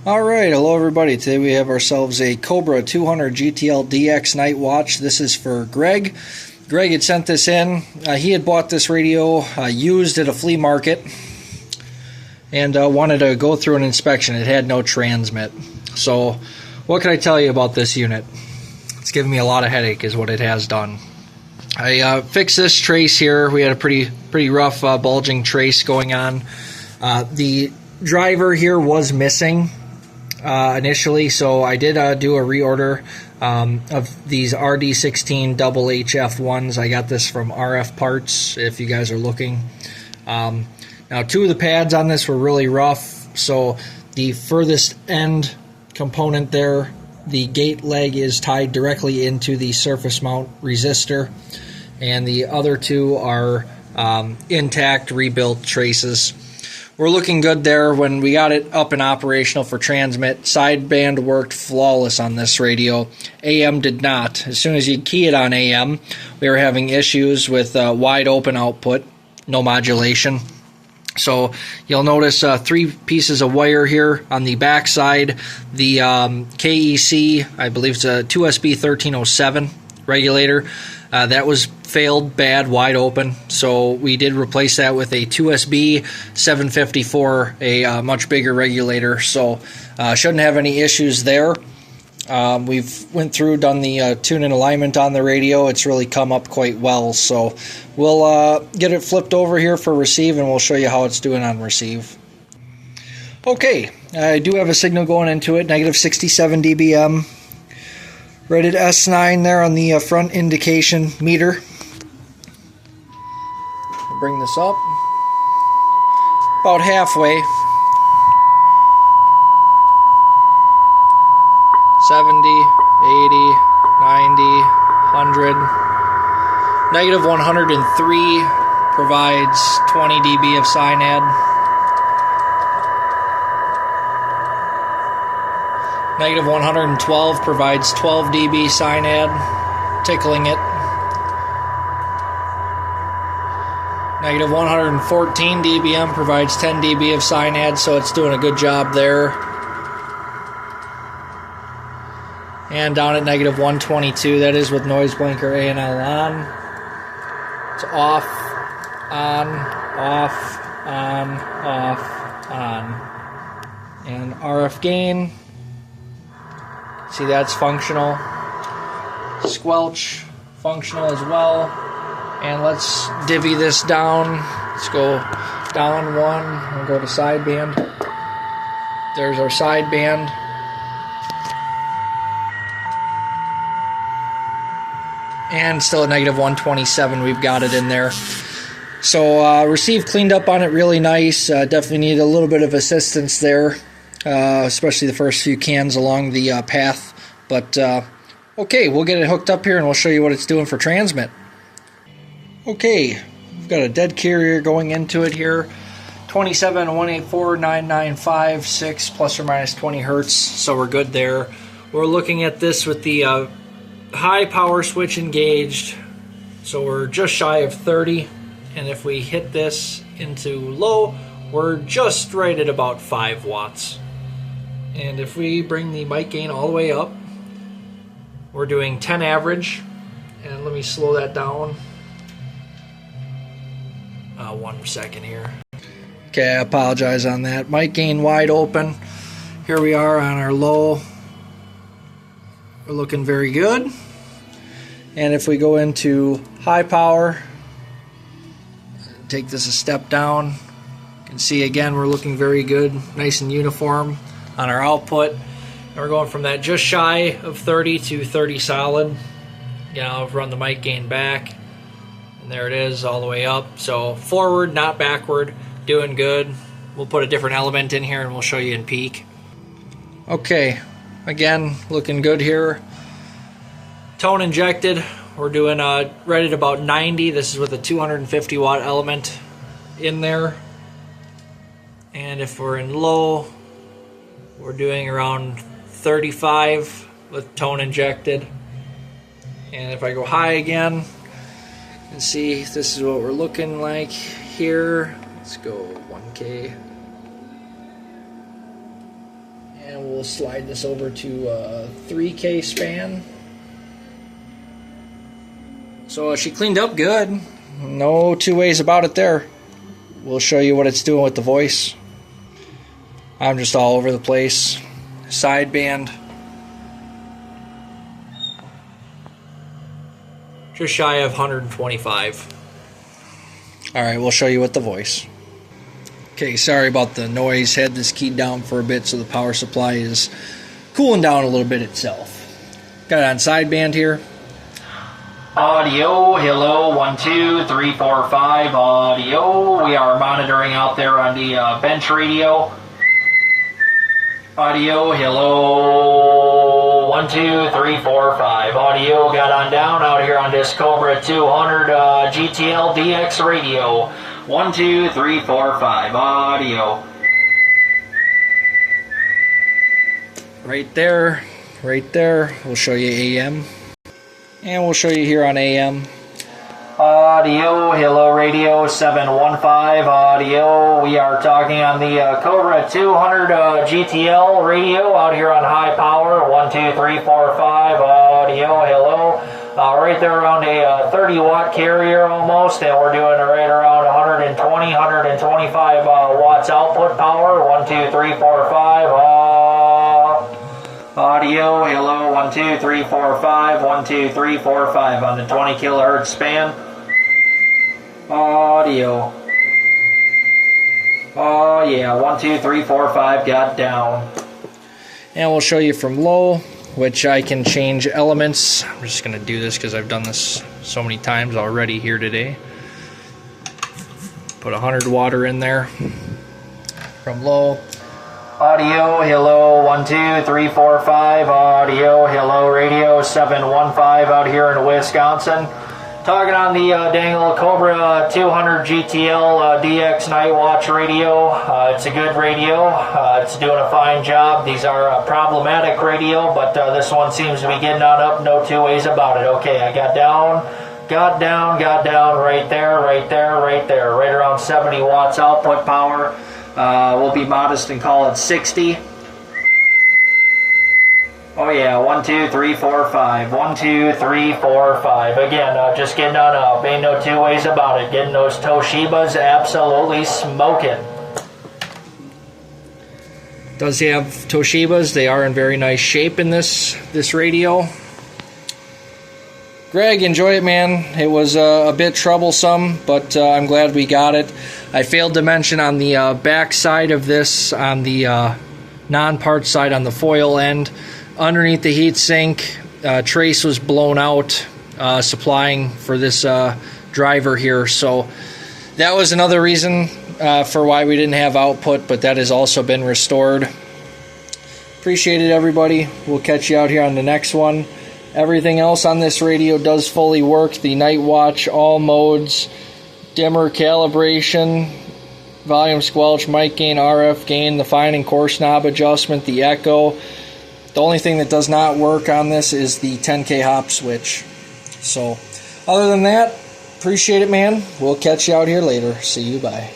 Alright, hello everybody. Today we have ourselves a Cobra 200 GTL DX night watch. This is for Greg. Greg had sent this in. He had bought this radio used at a flea market and wanted to go through an inspection. It had no transmit. So what can I tell you about this unit? It's giving me a lot of headache is what it has done. I fixed this trace here. We had a pretty rough bulging trace going on. The driver here was missing initially, so I did do a reorder of these RD16 double HF ones. I got this from RF Parts if you guys are looking. Now two of the pads on this were really rough, so the furthest end component there, the gate leg, is tied directly into the surface mount resistor, and the other two are intact rebuilt traces. We're looking good there. When we got it up and operational for transmit, sideband worked flawless on this radio. AM did not. As soon as you key it on AM, we were having issues with wide open output, no modulation. So you'll notice three pieces of wire here on the back side. The KEC, I believe it's a 2SB1307 regulator. That was failed bad, wide open, so we did replace that with a 2SB 754, a much bigger regulator, so shouldn't have any issues there. We've went through, done the tune and alignment on the radio. It's really come up quite well, so we'll get it flipped over here for receive, and we'll show you how it's doing on receive. Okay, I do have a signal going into it, negative 67 dBm. Rated S9 there on the front indication meter. I'll bring this up about halfway. 70, 80, 90, 100. Negative 103 provides 20 dB of cyanide. Negative 112 provides 12 dB cyanide, tickling it. Negative 114 dBm provides 10 dB of cyanide, so it's doing a good job there. And down at negative 122, that is with noise blinker A and L on. It's off, on, off, on, off, on. And RF gain. See, that's functional. Squelch, functional as well. And let's divvy this down. Let's go down one. We'll go to sideband. There's our sideband. And still at negative 127, we've got it in there. So receive cleaned up on it really nice. Definitely need a little bit of assistance there. Especially the first few cans along the path, but okay, we'll get it hooked up here and we'll show you what it's doing for transmit. Okay, we've got a dead carrier going into it here, 27-184-995-6 plus or minus 20 hertz, so we're good there. We're looking at this with the high power switch engaged, so we're just shy of 30, and if we hit this into low, we're just right at about 5 watts. And if we bring the mic gain all the way up, we're doing 10 average. And let me slow that down. 1 second here. Okay, I apologize on that. Mic gain wide open. Here we are on our low. We're looking very good. And if we go into high power, take this a step down. You can see again we're looking very good, nice and uniform on our output. And we're going from that just shy of 30 to 30 solid. You know, I've run the mic gain back, and there it is all the way up. So forward, not backward, doing good. We'll put a different element in here and we'll show you in peak. Okay, again, looking good here. Tone injected, we're doing right at about 90. This is with a 250 watt element in there. And if we're in low, we're doing around 35 with tone injected. And if I go high again, you can see this is what we're looking like here. Let's go 1K. And we'll slide this over to a 3K span. So she cleaned up good. No two ways about it there. We'll show you what it's doing with the voice. I'm just all over the place. Sideband. Just shy of 125. Alright, we'll show you with the voice. Okay, sorry about the noise. Had this keyed down for a bit so the power supply is cooling down a little bit itself. Got it on sideband here. Audio, hello, 1, 2, 3, 4, 5, audio. We are monitoring out there on the bench radio. Audio, hello, 1, 2, 3, 4, 5, audio. Got on down out here on this Cobra 200 GTL DX radio. 1, 2, 3, 4, 5, audio. Right there, right there. We'll show you AM. And we'll show you here on AM. Audio, hello radio 715, audio. We are talking on the Cobra 200 GTL radio out here on high power. 1, 2, 3, 4, 5, audio, hello. Right there around a 30 watt carrier almost, and we're doing right around 120, 125 watts output power. 1, 2, 3, 4, 5, audio, hello, 1, 2, 3, 4, 5, 1, 2, 3, 4, 5 on the 20 kilohertz span. Audio. Oh yeah, 1, 2, 3, 4, 5 got down. And we'll show you from low, which I can change elements. I'm just going to do this because I've done this so many times already here today. Put 100 watt in there. From low. Audio, hello, 1, 2, 3, 4, 5, audio, hello, radio 715 out here in Wisconsin. Talking on the dang old Cobra 200 GTL DX Night Watch radio. It's a good radio. It's doing a fine job. These are problematic radio, but this one seems to be getting on up. No two ways about it. Okay, I got down, right there, right around 70 watts output power. We'll be modest and call it 60. Oh yeah, 1, 2, 3, 4, 5. 1, 2, 3, 4, 5. Again, just getting on up. Ain't no two ways about it. Getting those Toshibas absolutely smoking. Does have Toshibas. They are in very nice shape in this radio. Greg, enjoy it, man. It was a bit troublesome, but I'm glad we got it. I failed to mention on the back side of this, on the non-part side on the foil end, underneath the heat sink, trace was blown out, supplying for this driver here. So that was another reason for why we didn't have output, but that has also been restored. Appreciate it, everybody. We'll catch you out here on the next one. Everything else on this radio does fully work. The night watch, all modes, dimmer calibration, volume squelch, mic gain, RF gain, the fine and coarse knob adjustment, the echo. The only thing that does not work on this is the 10K hop switch. So other than that, appreciate it, man. We'll catch you out here later. See you, bye.